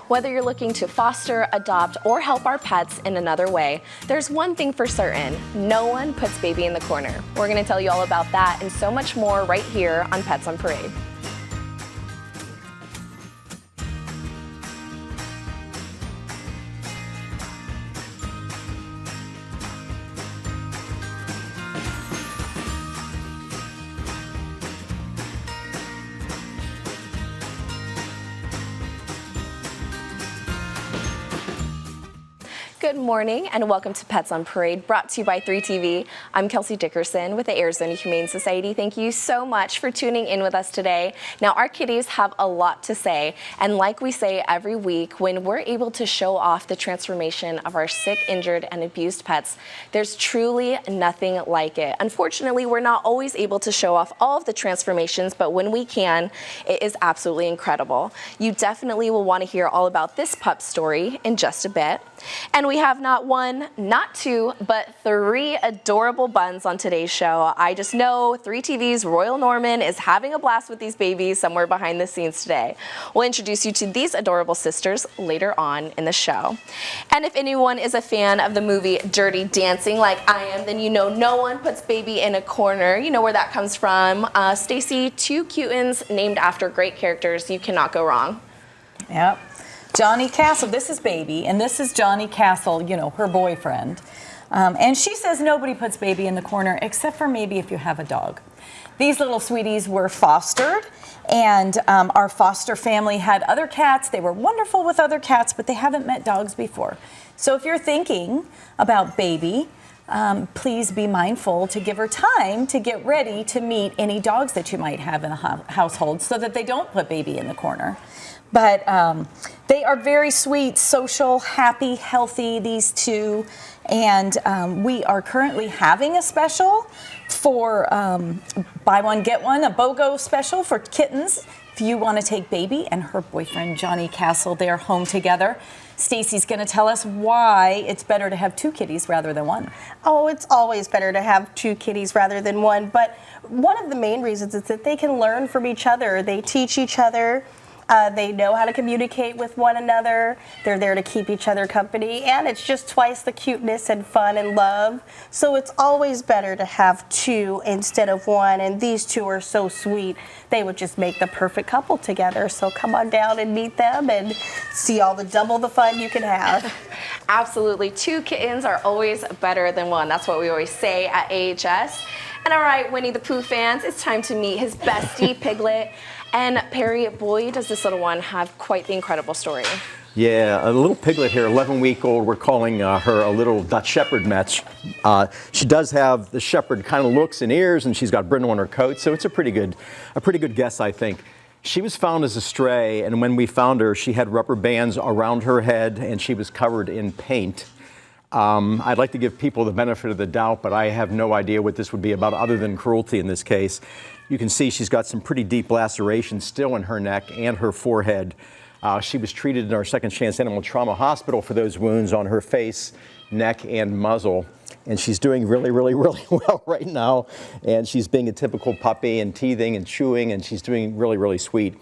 Whether you're looking to foster, adopt, or help our pets in another way, there's one thing for certain: no one puts baby in the corner. We're going to tell you all about that and so much more right here on Pets on Parade. Good morning and welcome to Pets on Parade, brought to you by 3TV. I'm Kelsey Dickerson with the Arizona Humane Society. Thank you so much for tuning in with us today. Now, our kitties have a lot to say, and like we say every week, when we're able to show off the transformation of our sick, injured, and abused pets, there's truly nothing like it. Unfortunately, we're not always able to show off all of the transformations, but when we can, it is absolutely incredible. You definitely will want to hear all about this pup story in just a bit. And we have not one, not two, but three adorable buns on today's show. I just know 3TV's Royal Norman is having a blast with these babies somewhere behind the scenes today. We'll introduce you to these adorable sisters later on in the show. And if anyone is a fan of the movie Dirty Dancing like I am, then you know no one puts baby in a corner. You know where that comes from. Stacy, two cutins named after great characters. You cannot go wrong. Yep. Johnny Castle, this is Baby, and this is Johnny Castle, you know, her boyfriend. And she says nobody puts baby in the corner except for maybe if you have a dog. These little sweeties were fostered, and our foster family had other cats. They were wonderful with other cats, but they haven't met dogs before. So if you're thinking about Baby, please be mindful to give her time to get ready to meet any dogs that you might have in the household so that they don't put Baby in the corner. But they are very sweet, social, happy, healthy, these two. And we are currently having a special for buy one, get one, a BOGO special for kittens. If you want to take Baby and her boyfriend, Johnny Castle, they're home together. Stacy's going to tell us why it's better to have two kitties rather than one. Oh, it's always better to have two kitties rather than one. But one of the main reasons is that they can learn from each other. They teach each other. They know how to communicate with one another. They're there to keep each other company, and it's just twice the cuteness and fun and love. So it's always better to have two instead of one, and these two are so sweet. They would just make the perfect couple together. So come on down and meet them and see all the double the fun you can have. Absolutely. Two kittens are always better than one. That's what we always say at AHS. And all right, Winnie the Pooh fans, it's time to meet his bestie, Piglet. And Perry, boy, does this little one have quite the incredible story. Yeah, a little Piglet here, 11-week-old. We're calling her a little Dutch Shepherd match. She does have the shepherd kind of looks and ears, and she's got brindle on her coat, so it's a pretty good guess, I think. She was found as a stray, and when we found her, she had rubber bands around her head, and she was covered in paint. I'd like to give people the benefit of the doubt, but I have no idea what this would be about other than cruelty in this case. You can see she's got some pretty deep lacerations still in her neck and her forehead. She was treated in our Second Chance Animal Trauma Hospital for those wounds on her face, neck, and muzzle. And she's doing really, really, really well right now. And she's being a typical puppy and teething and chewing, and she's doing really, really sweet.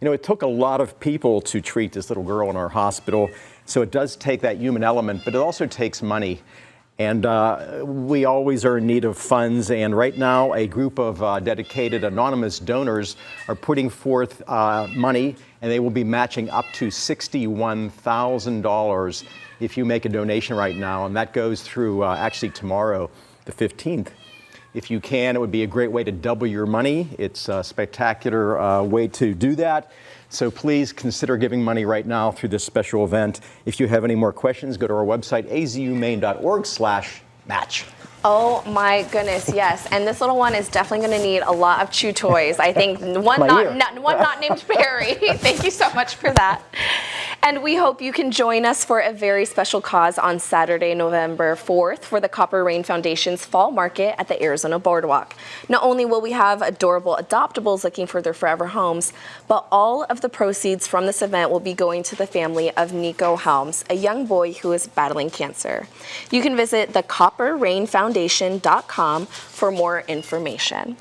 You know, it took a lot of people to treat this little girl in our hospital. So it does take that human element, but it also takes money. And we always are in need of funds. And right now, a group of dedicated anonymous donors are putting forth money, and they will be matching up to $61,000 if you make a donation right now. And that goes through actually tomorrow, the 15th. If you can, it would be a great way to double your money. It's a spectacular way to do that. So please consider giving money right now through this special event. If you have any more questions, go to our website, azumaine.org/match. Oh my goodness, yes. And this little one is definitely going to need a lot of chew toys. I think one not named Perry. Thank you so much for that. And we hope you can join us for a very special cause on Saturday, November 4th for the Copper Rain Foundation's Fall Market at the Arizona Boardwalk. Not only will we have adorable adoptables looking for their forever homes, but all of the proceeds from this event will be going to the family of Nico Helms, a young boy who is battling cancer. You can visit thecopperrainfoundation.com for more information.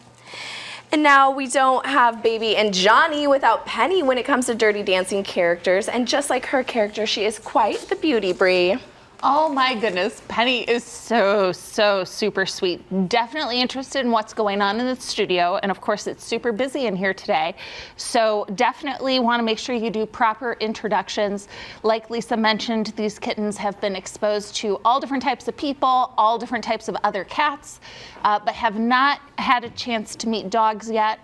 And now we don't have Baby and Johnny without Penny when it comes to Dirty Dancing characters. And just like her character, she is quite the beauty, Bree. Oh my goodness, Penny is so super sweet. Definitely interested in what's going on in the studio, and of course it's super busy in here today. So definitely want to make sure you do proper introductions. Like Lisa mentioned, these kittens have been exposed to all different types of people, all different types of other cats, but have not had a chance to meet dogs yet.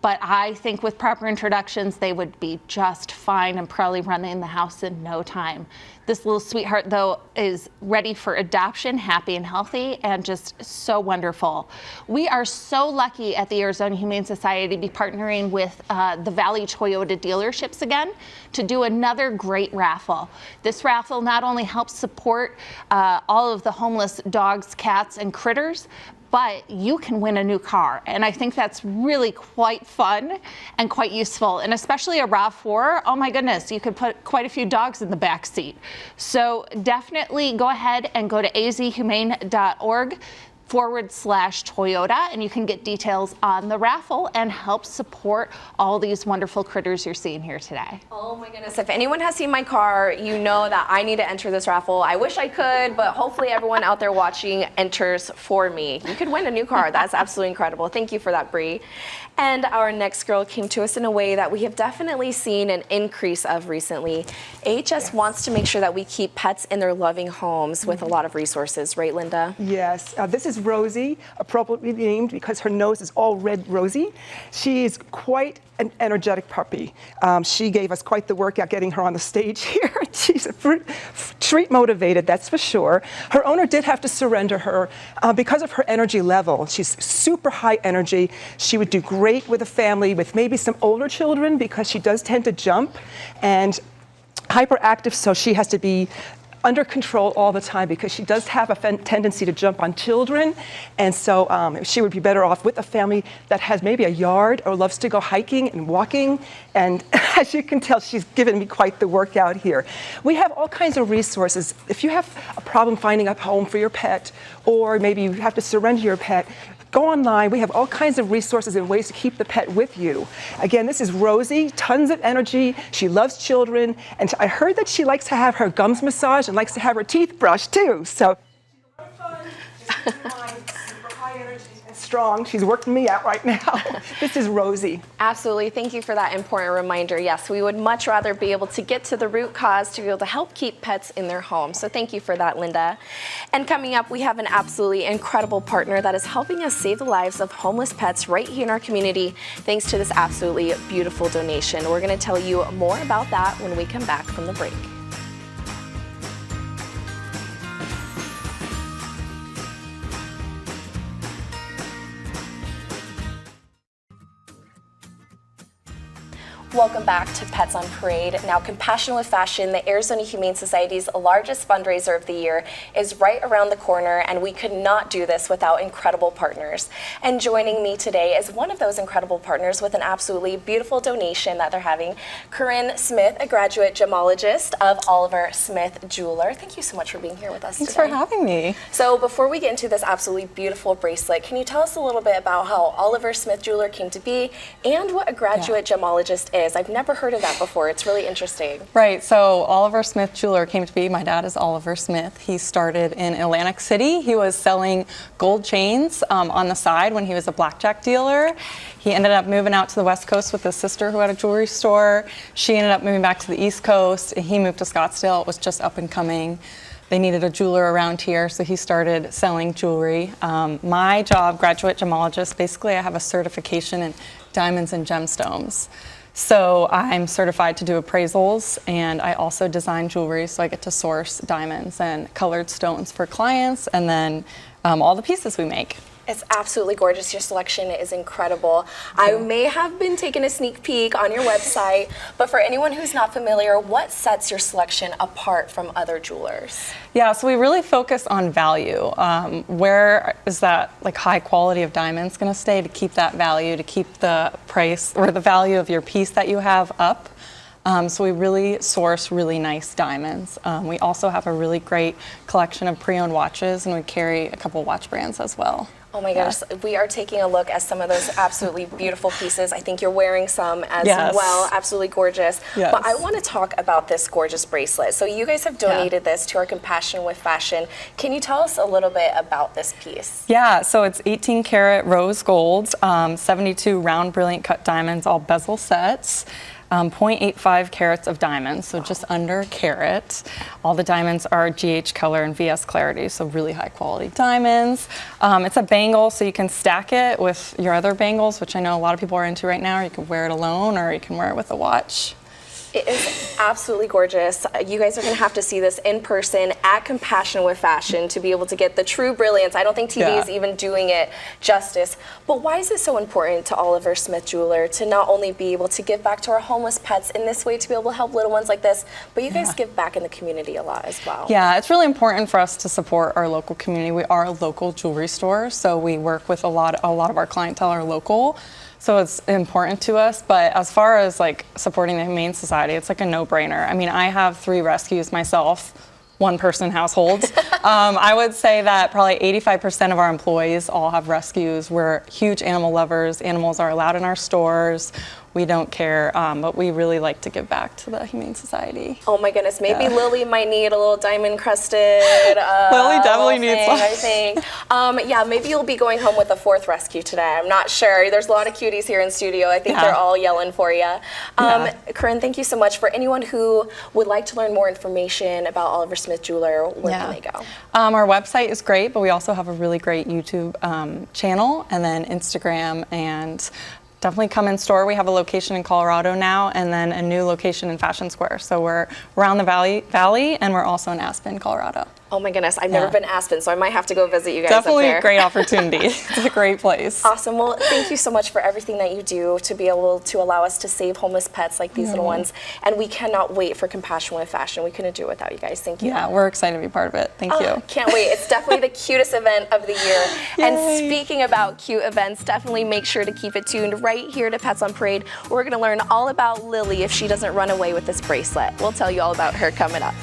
But I think with proper introductions, they would be just fine and probably run in the house in no time. This little sweetheart, though, is ready for adoption, happy and healthy, and just so wonderful. We are so lucky at the Arizona Humane Society to be partnering with the Valley Toyota dealerships again to do another great raffle. This raffle not only helps support all of the homeless dogs, cats, and critters, but you can win a new car. And I think that's really quite fun and quite useful. And especially a RAV4, oh my goodness, you could put quite a few dogs in the back seat. So definitely go ahead and go to azhumane.org/Toyota, and you can get details on the raffle and help support all these wonderful critters you're seeing here today. Oh my goodness, if anyone has seen my car, you know that I need to enter this raffle. I wish I could, but hopefully everyone out there watching enters for me. You could win a new car. That's absolutely incredible. Thank you for that, Bree. And our next girl came to us in a way that we have definitely seen an increase of recently. AHS wants to make sure that we keep pets in their loving homes with a lot of resources, right, Linda? Yes, this is Rosie, appropriately named because her nose is all red rosy. She is quite an energetic puppy. She gave us quite the workout getting her on the stage here. She's treat motivated, that's for sure. Her owner did have to surrender her because of her energy level. She's super high energy. She would do great with a family with maybe some older children because she does tend to jump and hyperactive, so she has to be under control all the time because she does have a tendency to jump on children, and so she would be better off with a family that has maybe a yard or loves to go hiking and walking. And as you can tell, she's given me quite the workout here. We have all kinds of resources. If you have a problem finding a home for your pet, or maybe you have to surrender your pet, go online. We have all kinds of resources and ways to keep the pet with you. Again, this is Rosie, tons of energy. She loves children. And I heard that she likes to have her gums massaged and likes to have her teeth brushed too. So super high energy and strong. She's working me out right now. This is Rosie. Absolutely. Thank you for that important reminder. Yes, we would much rather be able to get to the root cause to be able to help keep pets in their homes. So thank you for that, Linda. And coming up, we have an absolutely incredible partner that is helping us save the lives of homeless pets right here in our community thanks to this absolutely beautiful donation. We're going to tell you more about that when we come back from the break. Welcome back to Pets on Parade. Now, Compassion with Fashion, the Arizona Humane Society's largest fundraiser of the year, is right around the corner, and we could not do this without incredible partners. And joining me today is one of those incredible partners with an absolutely beautiful donation that they're having, Corinne Smith, a graduate gemologist of Oliver Smith Jeweler. Thank you so much for being here with us Thanks today. for having me. So before we get into this absolutely beautiful bracelet, can you tell us a little bit about how Oliver Smith Jeweler came to be and what a graduate gemologist is? I've never heard of that before. It's really interesting. Right, so Oliver Smith Jeweler came to be. My dad is Oliver Smith. He started in Atlantic City. He was selling gold chains on the side when he was a blackjack dealer. He ended up moving out to the West Coast with his sister who had a jewelry store. She ended up moving back to the East Coast. He moved to Scottsdale. It was just up and coming. They needed a jeweler around here, so he started selling jewelry. My job, graduate gemologist, basically I have a certification in diamonds and gemstones. So I'm certified to do appraisals, and I also design jewelry, so I get to source diamonds and colored stones for clients, and then all the pieces we make. It's absolutely gorgeous. Your selection is incredible. I may have been taking a sneak peek on your website, but for anyone who's not familiar, what sets your selection apart from other jewelers? Yeah, so we really focus on value. Where is that like high quality of diamonds going to stay to keep that value, to keep the price or the value of your piece that you have up? So we really source really nice diamonds. We also have a really great collection of pre-owned watches, and we carry a couple watch brands as well. Oh my gosh, we are taking a look at some of those absolutely beautiful pieces. I think you're wearing some as Yes. well, absolutely gorgeous. Yes. But I want to talk about this gorgeous bracelet. So you guys have donated this to our Compassion with Fashion. Can you tell us a little bit about this piece? Yeah, so it's 18 karat rose gold, 72 round brilliant cut diamonds, all bezel sets. 0.85 carats of diamonds, so just under a carat. All the diamonds are GH color and VS clarity, so really high quality diamonds. It's a bangle, so you can stack it with your other bangles, which I know a lot of people are into right now, or you can wear it alone, or you can wear it with a watch. It is absolutely gorgeous. You guys are going to have to see this in person at Compassion with Fashion to be able to get the true brilliance. I don't think TV is even doing it justice. But why is it so important to Oliver Smith Jeweler to not only be able to give back to our homeless pets in this way, to be able to help little ones like this, but you guys give back in the community a lot as well? Yeah, it's really important for us to support our local community. We are a local jewelry store, so we work with a lot of our clientele are local. So it's important to us, but as far as like supporting the Humane Society, it's like a no-brainer. I mean, I have 3 rescues myself, one-person households. I would say that probably 85% of our employees all have rescues. We're huge animal lovers. Animals are allowed in our stores. We don't care, but we really like to give back to the Humane Society. Oh my goodness, maybe Lily might need a little diamond crusted Lily definitely needs one. I think. Yeah, maybe you'll be going home with a 4th rescue today. I'm not sure. There's a lot of cuties here in studio. I think they're all yelling for you. Corinne, thank you so much. For anyone who would like to learn more information about Oliver Smith Jeweler, where can they go? Our website is great, but we also have a really great YouTube channel, and then Instagram, and definitely come in store. We have a location in Colorado now, and then a new location in Fashion Square. So we're around the valley, and we're also in Aspen, Colorado. Oh my goodness, I've never been to Aspen, so I might have to go visit you guys Definitely up there. a great opportunity. It's a great place. Awesome. Well, thank you so much for everything that you do to be able to allow us to save homeless pets like these little ones. And we cannot wait for Compassion with Fashion. We couldn't do it without you guys. Thank you. Yeah, we're excited to be part of it. Thank you. Can't wait. It's definitely the cutest event of the year. And speaking about cute events, definitely make sure to keep it tuned right here to Pets on Parade. We're going to learn all about Lily if she doesn't run away with this bracelet. We'll tell you all about her coming up.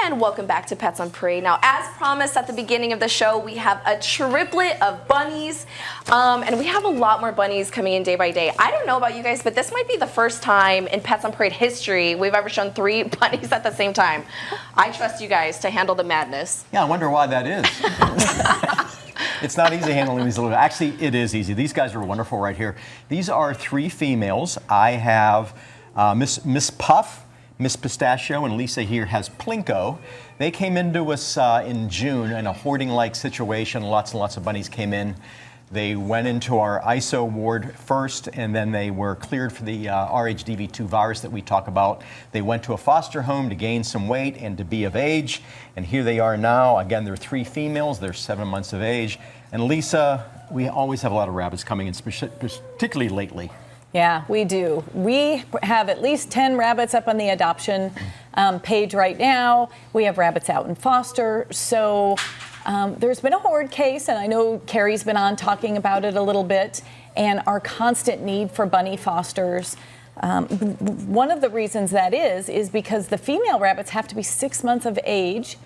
And welcome back to Pets on Parade. Now, as promised at the beginning of the show, we have a triplet of bunnies, and we have a lot more bunnies coming in day by day. I don't know about you guys, but this might be the first time in Pets on Parade history we've ever shown 3 bunnies at the same time. I trust you guys to handle the madness. Yeah, I wonder why that is. It's not easy handling these little. Actually, it is easy. These guys are wonderful right here. These are 3 females. I have Miss Puff, Miss Pistachio, and Lisa here has Plinko. They came into us in June in a hoarding-like situation. Lots and lots of bunnies came in. They went into our ISO ward first, and then they were cleared for the RHDV2 virus that we talk about. They went to a foster home to gain some weight and to be of age, and here they are now. Again, they're 3 females. They're 7 months of age. And Lisa, we always have a lot of rabbits coming in, particularly lately. Yeah, we do. We have at least 10 rabbits up on the adoption page right now. We have rabbits out in foster. So there's been a hoard case, and I know Carrie's been on talking about it a little bit, and our constant need for bunny fosters. One of the reasons that is because the female rabbits have to be 6 months of age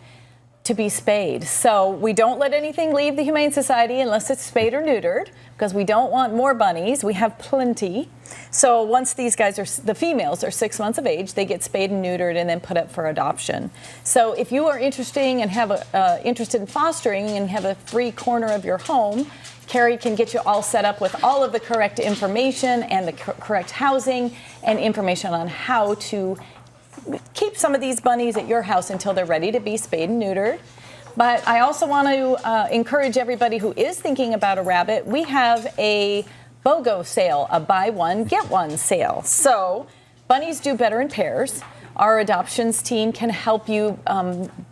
to be spayed. So we don't let anything leave the Humane Society unless it's spayed or neutered, because we don't want more bunnies. We have plenty. So once these guys the females are 6 months of age, they get spayed and neutered and then put up for adoption. So if you are interested in fostering and have a free corner of your home, Carrie can get you all set up with all of the correct information and the correct housing and information on how to keep some of these bunnies at your house until they're ready to be spayed and neutered. But I also want to encourage everybody who is thinking about a rabbit. We have a BOGO sale, a buy one, get one sale. So bunnies do better in pairs. Our adoptions team can help you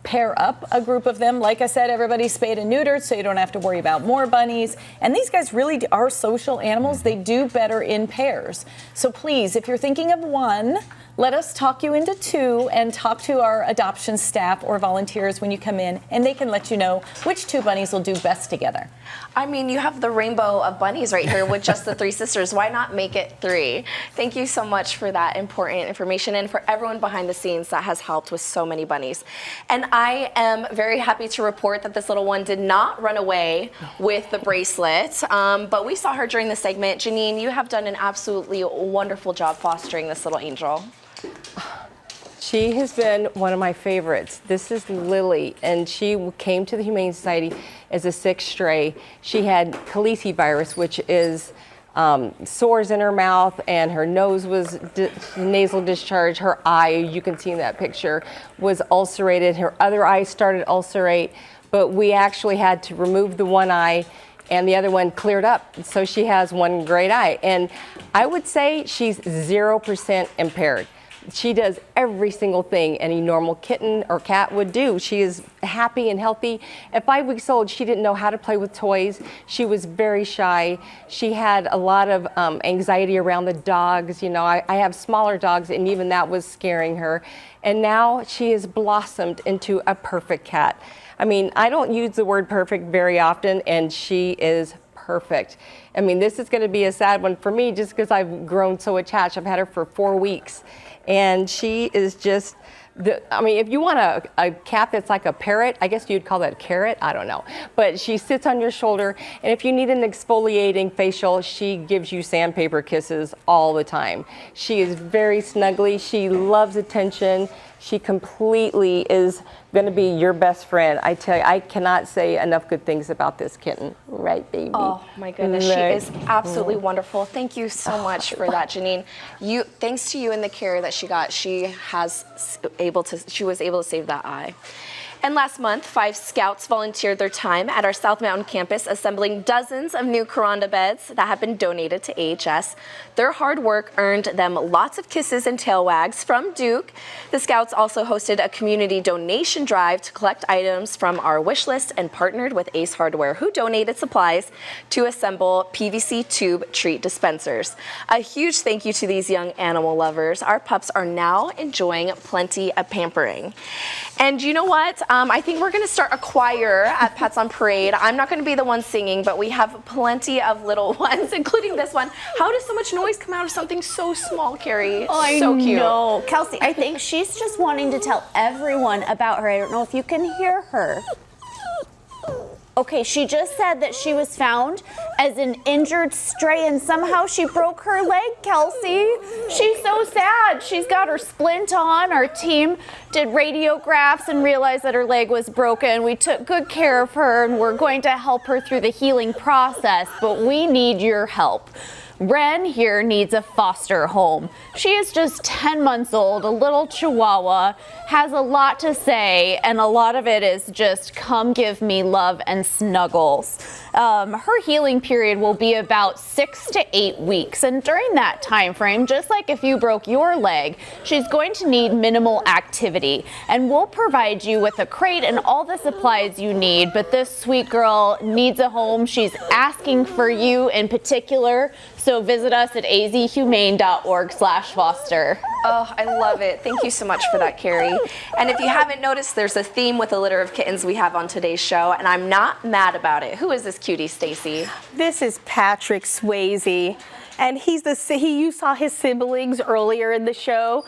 pair up a group of them. Like I said, everybody's spayed and neutered, so you don't have to worry about more bunnies. And these guys really are social animals. They do better in pairs. So please, if you're thinking of one, let us talk you into two and talk to our adoption staff or volunteers when you come in, and they can let you know which two bunnies will do best together. I mean, you have the rainbow of bunnies right here with just the three sisters. Why not make it three? Thank you so much for that important information and for everyone behind the scenes that has helped with so many bunnies. And I am very happy to report that this little one did not run away with the bracelet, but we saw her during the segment. Janine, you have done an absolutely wonderful job fostering this little angel. She has been one of my favorites. This is Lily, and she came to the Humane Society as a sick stray. She had calicivirus, which is sores in her mouth, and her nose was nasal discharge. Her eye, you can see in that picture, was ulcerated. Her other eye started ulcerate, but we actually had to remove the one eye, and the other one cleared up. So she has one great eye. And I would say she's 0% impaired. She does every single thing any normal kitten or cat would do. She is happy and healthy. At 5 weeks old, she didn't know how to play with toys. She was very shy. She had a lot of anxiety around the dogs. You know, I have smaller dogs, and even that was scaring her. And now she has blossomed into a perfect cat. I mean, I don't use the word perfect very often, and she is perfect. I mean, this is going to be a sad one for me just because I've grown so attached. I've had her for 4 weeks. And she is just, I mean, if you want a cat that's like a parrot, I guess you'd call that a carrot, I don't know. But she sits on your shoulder, and if you need an exfoliating facial, she gives you sandpaper kisses all the time. She is very snuggly, she loves attention. She completely is going to be your best friend. I tell you, I cannot say enough good things about this kitten. Right, baby? Oh, my goodness. She is absolutely wonderful. Thank you so much for that, Janine. Thanks to you and the care that she got, she was able to save that eye. And last month, 5 scouts volunteered their time at our South Mountain campus assembling dozens of new Kuranda beds that have been donated to AHS. Their hard work earned them lots of kisses and tail wags from Duke. The scouts also hosted a community donation drive to collect items from our wish list and partnered with Ace Hardware, who donated supplies to assemble PVC tube treat dispensers. A huge thank you to these young animal lovers. Our pups are now enjoying plenty of pampering. And you know what? I think we're going to start a choir at Pets on Parade. I'm not going to be the one singing, but we have plenty of little ones, including this one. How does so much noise come out of something so small, Carrie? I so cute. know. Kelsey, I think she's just wanting to tell everyone about her. I don't know if you can hear her. Okay, she just said that she was found as an injured stray and somehow she broke her leg, Kelsey. She's so sad. She's got her splint on. Our team did radiographs and realized that her leg was broken. We took good care of her and we're going to help her through the healing process, but we need your help. Ren here needs a foster home. She is just 10 months old, a little chihuahua, has a lot to say, and a lot of it is just come give me love and snuggles. Her healing period will be about 6 to 8 weeks, and during that time frame, just like if you broke your leg, she's going to need minimal activity, and we'll provide you with a crate and all the supplies you need, but this sweet girl needs a home. She's asking for you in particular, so visit us at azhumane.org/foster. Oh, I love it. Thank you so much for that, Carrie. And if you haven't noticed, there's a theme with the litter of kittens we have on today's show, and I'm not mad about it. Who is this cutie, Stacy? This is Patrick Swayze. And you saw his siblings earlier in the show.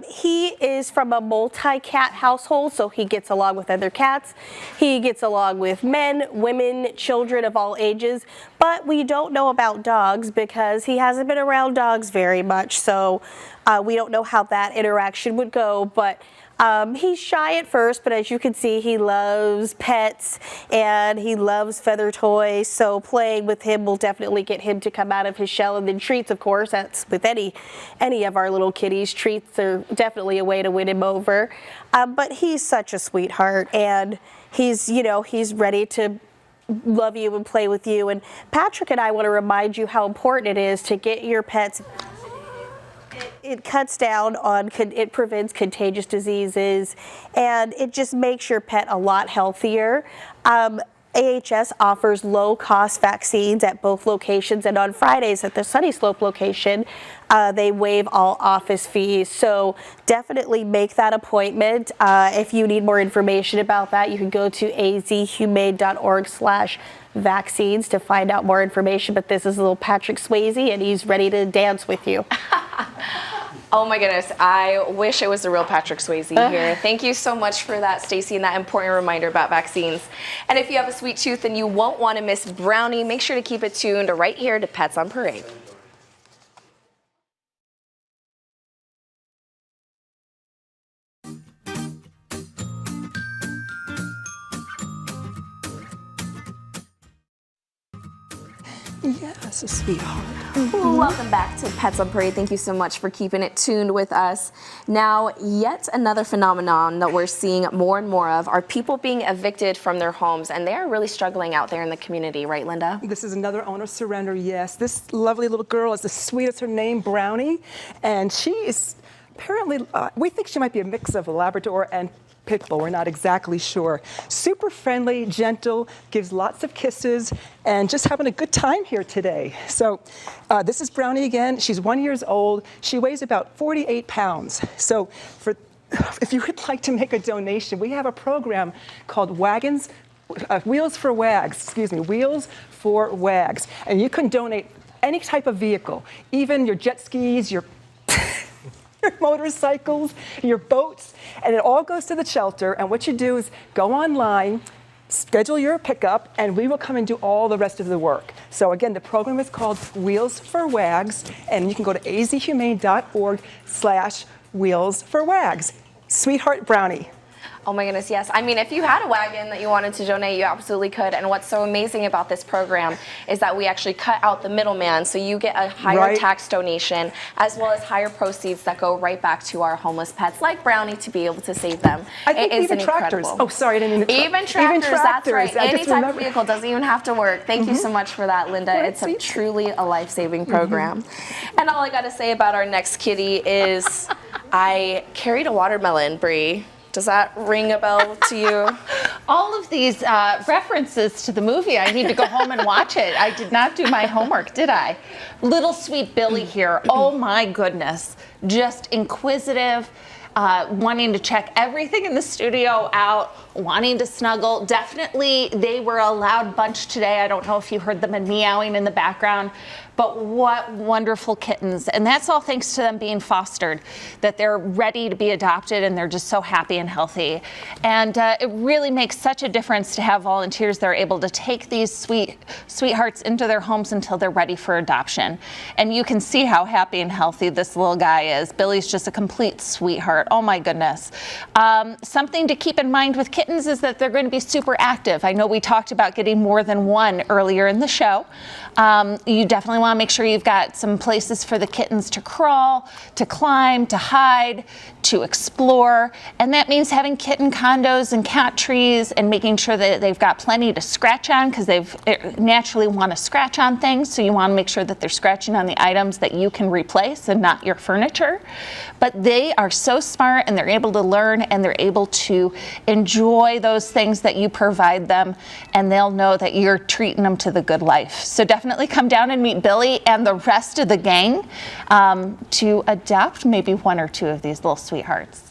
He is from a multi-cat household, so he gets along with other cats. He gets along with men, women, children of all ages. But we don't know about dogs because he hasn't been around dogs very much. So we don't know how that interaction would go. But he's shy at first, but as you can see, he loves pets and he loves feather toys. So playing with him will definitely get him to come out of his shell. And then treats, of course, that's with any of our little kitties. Treats are definitely a way to win him over. But he's such a sweetheart, and he's ready to love you and play with you. And Patrick and I want to remind you how important it is to get your pets It cuts down on, it prevents contagious diseases, and it just makes your pet a lot healthier. AHS offers low-cost vaccines at both locations, and on Fridays at the Sunny Slope location, they waive all office fees. So definitely make that appointment. If you need more information about that, you can go to azhumane.org/vaccines to find out more information. But this is little Patrick Swayze, and he's ready to dance with you. Oh my goodness, I wish it was the real Patrick Swayze here. Thank you so much for that, Stacy, and that important reminder about vaccines. And if you have a sweet tooth and you won't want to miss Brownie, make sure to keep it tuned right here to Pets on Parade. Yes, a sweetheart. Welcome back to Pets on Parade. Thank you so much for keeping it tuned with us. Now, yet another phenomenon that we're seeing more and more of are people being evicted from their homes, and they are really struggling out there in the community, right, Linda? This is another owner surrender, yes. This lovely little girl is as sweet as her name, Brownie, and she is apparently, we think she might be a mix of a Labrador and pit bull, we're not exactly sure. Super friendly, gentle, gives lots of kisses, and just having a good time here today. So this is Brownie again. She's 1 year old. She weighs about 48 pounds. So if you would like to make a donation, we have a program called Wheels for Wags, Wheels for Wags. And you can donate any type of vehicle, even your jet skis, your motorcycles, your boats, and it all goes to the shelter. And what you do is go online, schedule your pickup, and we will come and do all the rest of the work. So again, the program is called Wheels for Wags, and you can go to azhumane.org/Wheels for Wags. Sweetheart Brownie. Oh my goodness, yes. I mean, if you had a wagon that you wanted to donate, you absolutely could. And what's so amazing about this program is that we actually cut out the middleman, so you get a higher tax donation as well as higher proceeds that go right back to our homeless pets like Brownie to be able to save them. I think even tractors. Oh, sorry, I didn't mean to. Even tractors, that's right. Any type of vehicle doesn't even have to work. Thank you so much for that, Linda. It's truly a life-saving program. And all I got to say about our next kitty is I carried a watermelon, Bree. Does that ring a bell to you? All of these references to the movie, I need to go home and watch it. I did not do my homework, did I? Little sweet Billy here, oh my goodness. Just inquisitive, wanting to check everything in the studio out, wanting to snuggle. Definitely, they were a loud bunch today. I don't know if you heard them meowing in the background, but what wonderful kittens. And that's all thanks to them being fostered, that they're ready to be adopted and they're just so happy and healthy. And it really makes such a difference to have volunteers that are able to take these sweethearts into their homes until they're ready for adoption. And you can see how happy and healthy this little guy is. Billy's just a complete sweetheart. Oh my goodness. Something to keep in mind with kittens is that they're going to be super active. I know we talked about getting more than one earlier in the show. You definitely want to make sure you've got some places for the kittens to crawl, to climb, to hide, to explore. And that means having kitten condos and cat trees and making sure that they've got plenty to scratch on, because they naturally want to scratch on things. So you want to make sure that they're scratching on the items that you can replace and not your furniture. But they are so smart and they're able to learn and they're able to enjoy those things that you provide them, and they'll know that you're treating them to the good life. So definitely come down and meet Billy and the rest of the gang to adopt maybe one or two of these little sweethearts.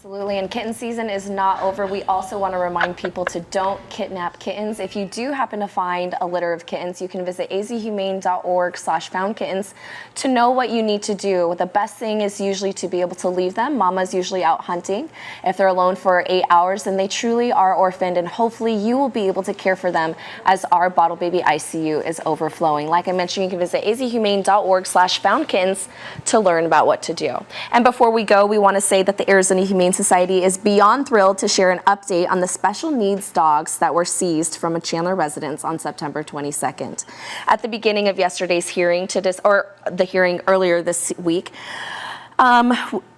Absolutely, and kitten season is not over. We also want to remind people to don't kidnap kittens. If you do happen to find a litter of kittens, you can visit azhumane.org/foundkittens to know what you need to do. The best thing is usually to be able to leave them. Mama's usually out hunting. If they're alone for 8 hours, then they truly are orphaned, and hopefully you will be able to care for them as our bottle baby ICU is overflowing. Like I mentioned, you can visit azhumane.org/foundkittens to learn about what to do. And before we go, we want to say that the Arizona Humane Society is beyond thrilled to share an update on the special needs dogs that were seized from a Chandler residence on September 22nd. At the beginning of yesterday's hearing, the hearing earlier this week,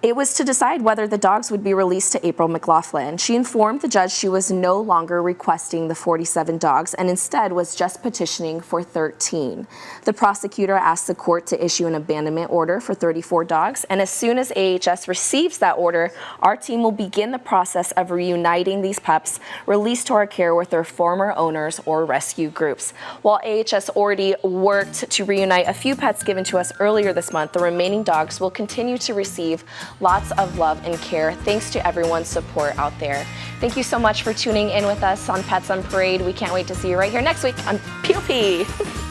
It was to decide whether the dogs would be released to April McLaughlin. She informed the judge she was no longer requesting the 47 dogs and instead was just petitioning for 13. The prosecutor asked the court to issue an abandonment order for 34 dogs, and as soon as AHS receives that order, our team will begin the process of reuniting these pups released to our care with their former owners or rescue groups. While AHS already worked to reunite a few pets given to us earlier this month, the remaining dogs will continue to receive lots of love and care thanks to everyone's support out there. Thank you so much for tuning in with us on Pets on Parade. We can't wait to see you right here next week on POP.